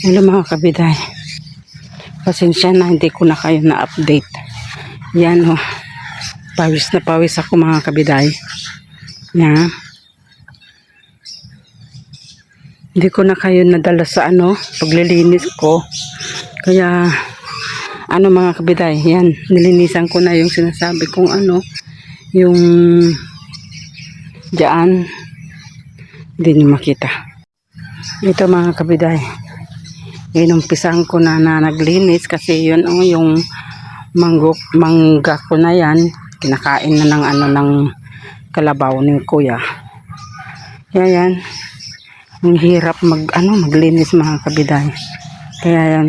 Hello mga kabiday. Pasensya na hindi ko na kayo na-update. Yan o. Pawis na pawis ako mga kabiday. Yan. Hindi ko na kayo nadala sa paglilinis ko. Kaya mga kabiday. Yan. Nilinisan ko na yung sinasabi kong yung dyan. Hindi niyo makita. Ito mga kabiday. Inumpisahan ko na naglinis kasi yun yung mangga ko na yan. Kinakain na ng kalabaw ni kuya. Yan. Ang hirap maglinis mga kabiday. Kaya yan.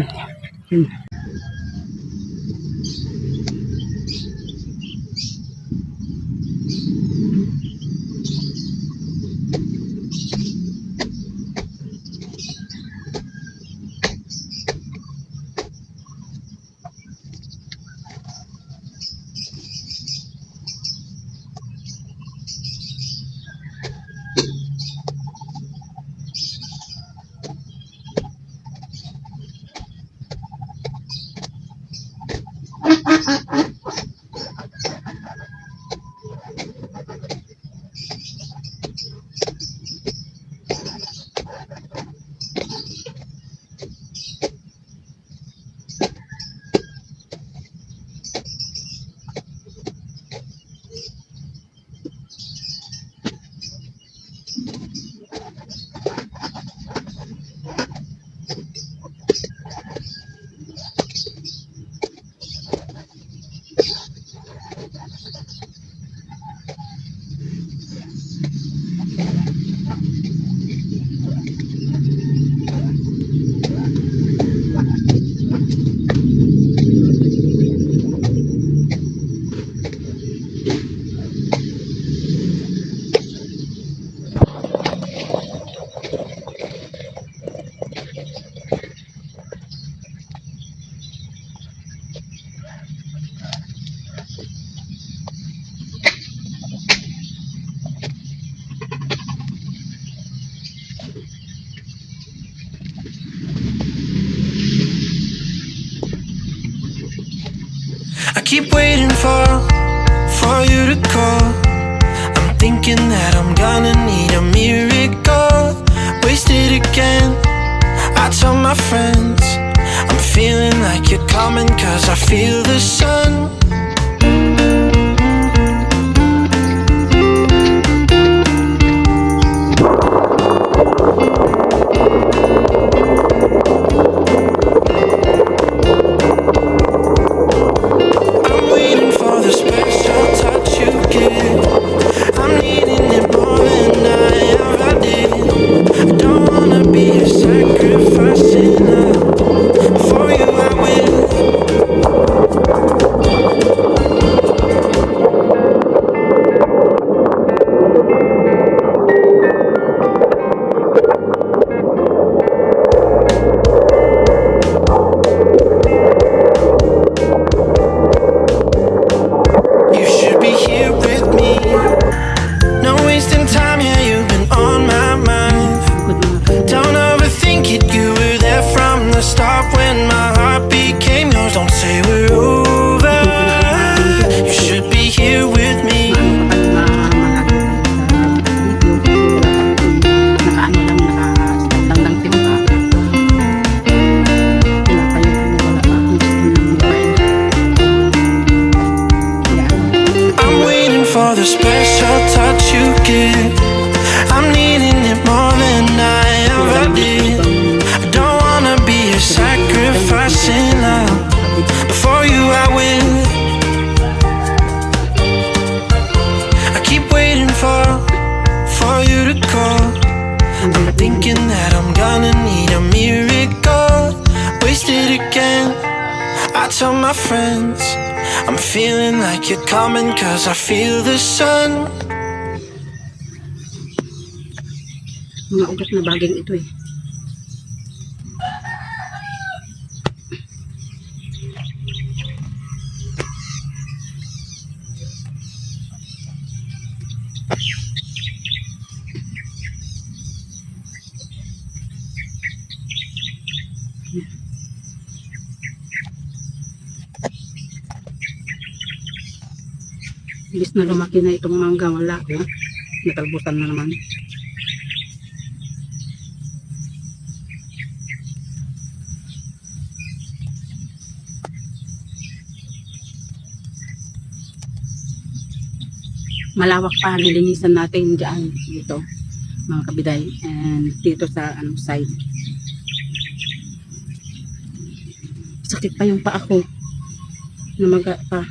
I keep waiting for you to call. I'm thinking that I'm gonna need a miracle. Wasted again. I tell my friends I'm feeling like you're coming, 'cause I feel the sun. For the special touch you give, I'm needing it more than I ever did. I don't wanna be a sacrifice in love. Before you I will. I keep waiting for you to call. I'm thinking that I'm gonna need a miracle. Wasted again. I tell my friends I'm feeling like you're coming, 'cause I feel the sun. Mga ugat na baging ito eh. Imbis na lumaki na itong mangga, wala. Oh. Natalbusan na naman. Malawak pa, nilinisan natin dyan dito mga kabiday, and dito sa side. Sakit pa yung paa ko, namaga pa.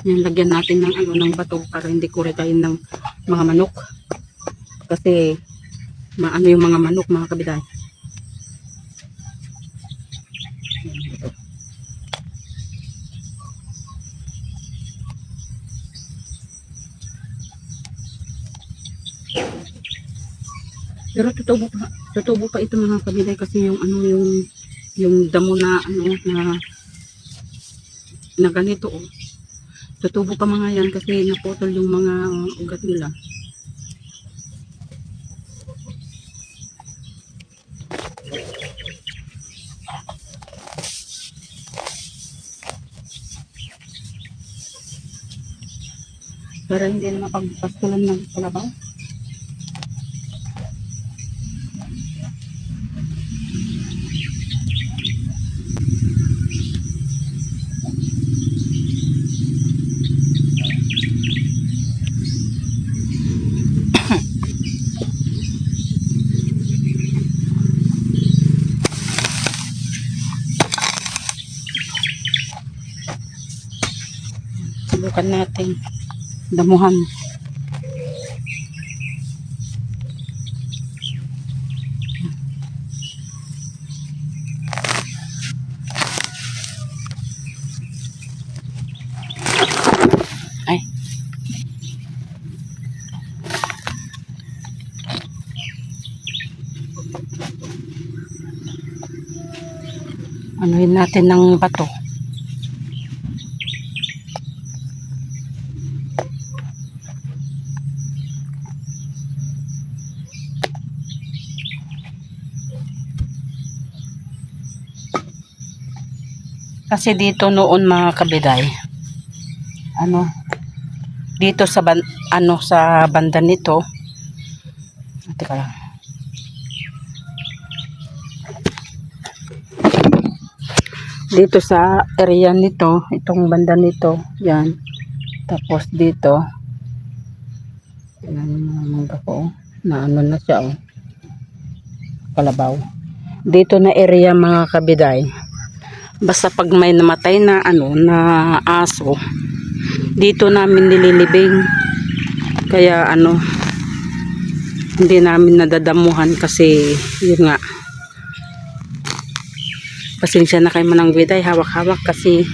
Yan, lagyan natin ng ng bato para hindi kurikain ng mga manok. Kasi maano yung mga manok mga kabiday. Pero tutubo pa ito mga kabiday kasi yung yung damo na na ganito oh. Tutubo pa mga yan kasi naputol yung mga ugat nila. Para hindi na mapagpastulan ng kalabaw. Subukan natin damuhan. Ay. Anuhin natin ng bato. Kasi dito noon mga kabiday, dito sa sa banda nito, teka lang. Dito sa area nito, itong banda nito, yan. Tapos dito, yan yung mga mangga ko, na na siya oh. Kalabaw. Dito na area mga kabiday. Basta pag may namatay na na aso, dito namin nililibing. Kaya hindi namin nadadamuhan kasi yun nga. Pasensya na kay Manang Biday, hawak-hawak kasi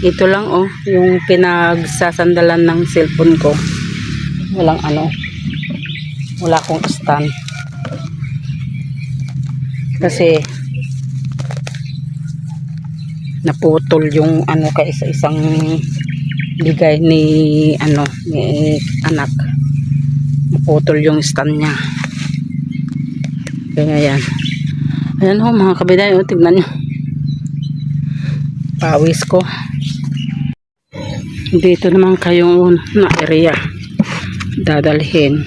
ito lang oh, yung pinagsasandalan ng cellphone ko. Walang wala akong stand. Kasi naputol yung kaisa-isang bigay ni ni anak. Naputol yung stand niya. Kaya yan. Ayan ho mga kabiday, tignan nyo. Pawis ko. Dito naman kayong na area dadalhin.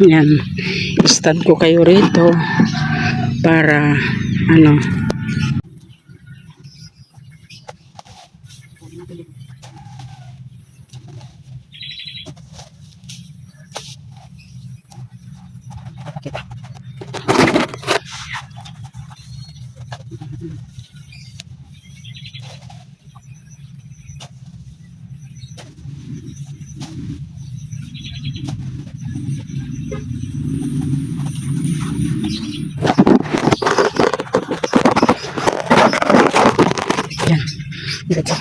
Yan. Stand ko kayo rito para yan. Dito.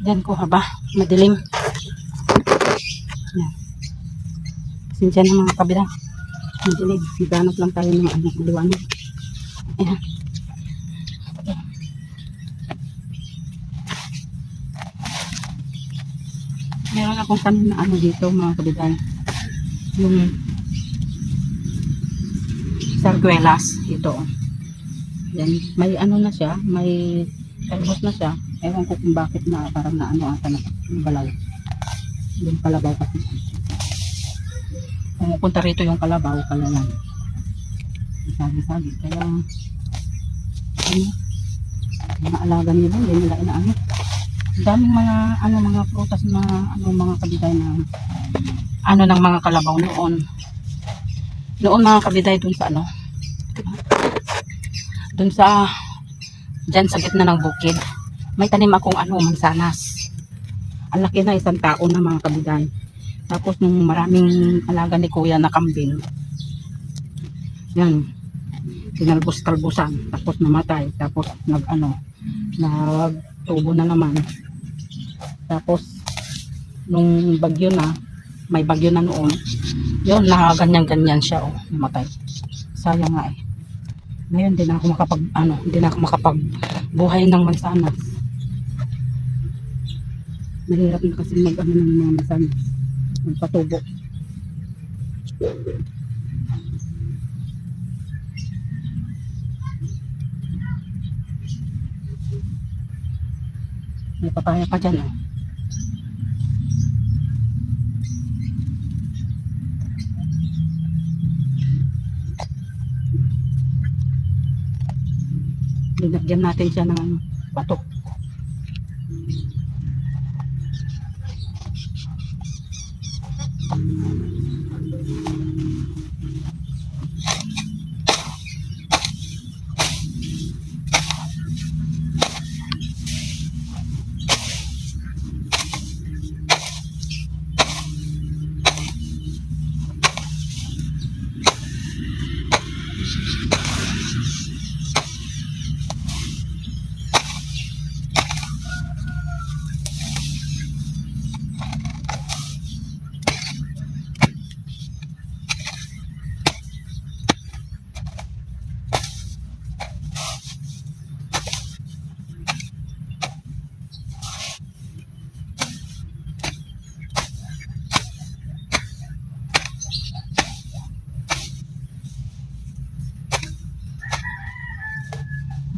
Yan ko haba, madilim. Yan. Sinsya na mga kabila. Madilim. Maghanap lang tayo ng ano, liwanag. Ayan. Meron akong tanim na ano dito mga kabila. Yung sarguelas. Ito. Yan. May ano na siya. May talbos na siya. Ewan ko kung bakit na parang na ano ata na balaw. Yung kalabaw kasi. Pumupunta rito yung kalabaw kaya lang. Sagi-sagi. Kaya ano, mga alaga nila, hindi nila inaano. Ang daming mga ano mga prutas na ano mga kabiday na ano ng mga kalabaw noon. Noon mga kabiday dun sa ano. Dun sa dyan sa gitna ng bukid. May tanim akong ano mansanas. Ang laki na isang tao na mga kabiday. Tapos nung maraming alaga ni kuya na kambing. Yan. Tinalbos-talbusan. Tapos namatay. Tapos nagtubo na naman. Tapos nung bagyo na, may bagyo na noon. Yun, nakaganyan-ganyan siya. Oh, namatay. Sayang nga eh. Ngayon, hindi na ako makapagbuhay ng mansanas. Mahirap na kasi ng mga mansanas. Magpatubo. May papaya pa dyan, oh. Linagyan natin siya ng batok.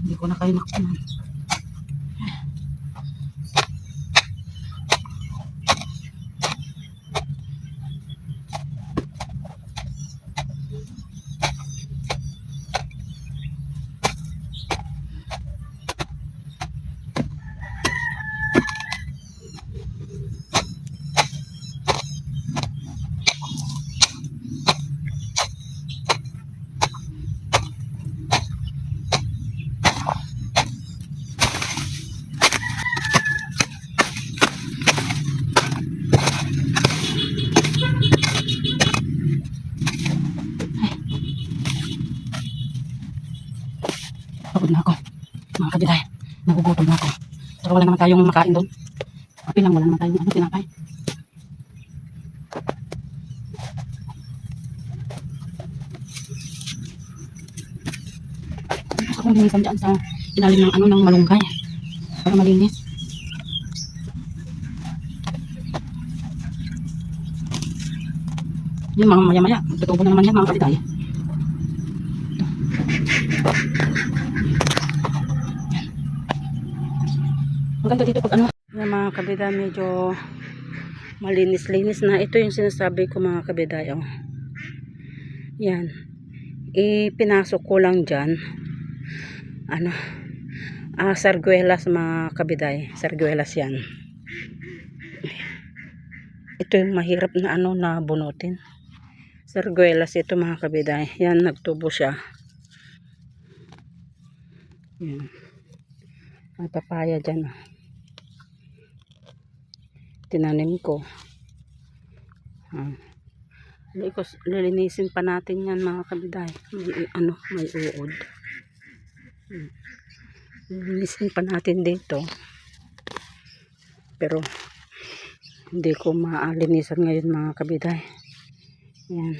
Hindi ko na kayo nakunan. Pagod na ako. Mga kabiday, nagugutom na ako. Saka wala naman tayong makain doon. Okay lang, wala naman tayong tinapay. Gusto kong linisan dyan sa ilalim ng ng malunggay. Para malinis. Yung mga maya-maya, tutubo na naman yan mga kabiday. Maganda dito pag yung mga kabida medyo malinis-linis na. Ito yung sinasabi ko mga kabida. Oh. Yan. Ipinasok ko lang dyan. Sarguelas mga kabiday. Sarguelas yan. Ito yung mahirap na na bunutin. Sarguelas ito mga kabiday. Yan, nagtubo siya. Yan. May papaya dyan. Tinanim ko. Lilinisin pa natin yan mga kabiday. May uod. Lilinisin pa natin dito. pero hindi ko maalinisan ngayon mga kabiday. Yan.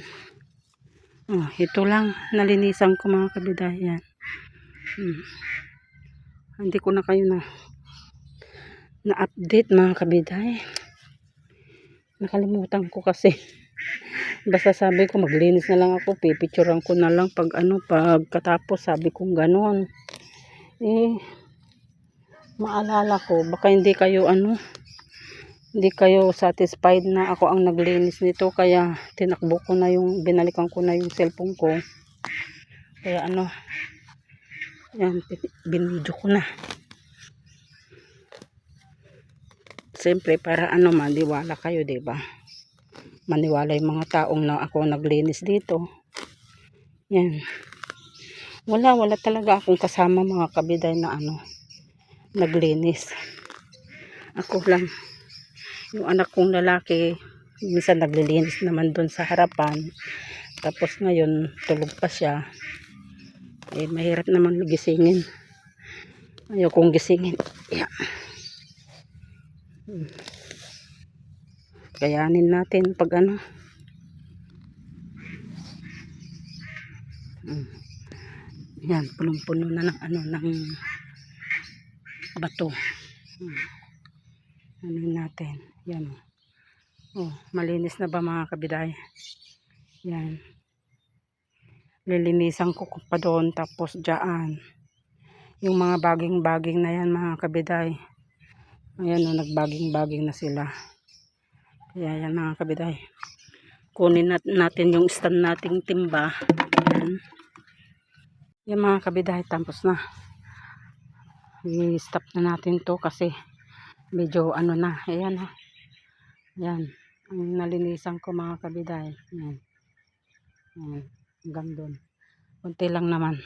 Oh, ito lang nalinisan ko mga kabiday. Yan. Hindi ko na kayo na-update mga kabiday. Nakalimutan ko kasi. Basta sabi ko maglinis na lang ako, pipicturean ko na lang pagkatapos sabi kong ganon. Maalala ko, baka hindi kayo satisfied na ako ang naglinis nito, kaya tinakbo ko na binalikan ko na yung cellphone ko. Kaya yan, binidyo ko na. Siyempre para maniwala kayo, 'di ba? Maniwala yung mga taong na ako naglinis dito. Yan. Wala talaga akong kasama mga kabiday na naglinis. Ako lang. Yung anak kong lalaki, minsan naglilinis naman doon sa harapan. Tapos ngayon, tulog pa siya. Mahirap naman gisingin. Ayaw kong gisingin. Yeah. Kayanin natin pag yan, punong-puno na ng bato. Natin yan. Malinis na ba mga kabiday? Yan, lilinisan ko pa doon, tapos dyan yung mga baging-baging na yan mga kabiday. Ayan, nagbaging-baging na sila. Kaya yan mga kabiday, kunin natin yung stand nating timba. Yan mga kabiday, tapos na i-stop na natin to kasi medyo na. Ayan yan ang nalinisan ko mga kabiday. Yan hanggang doon, konti lang naman.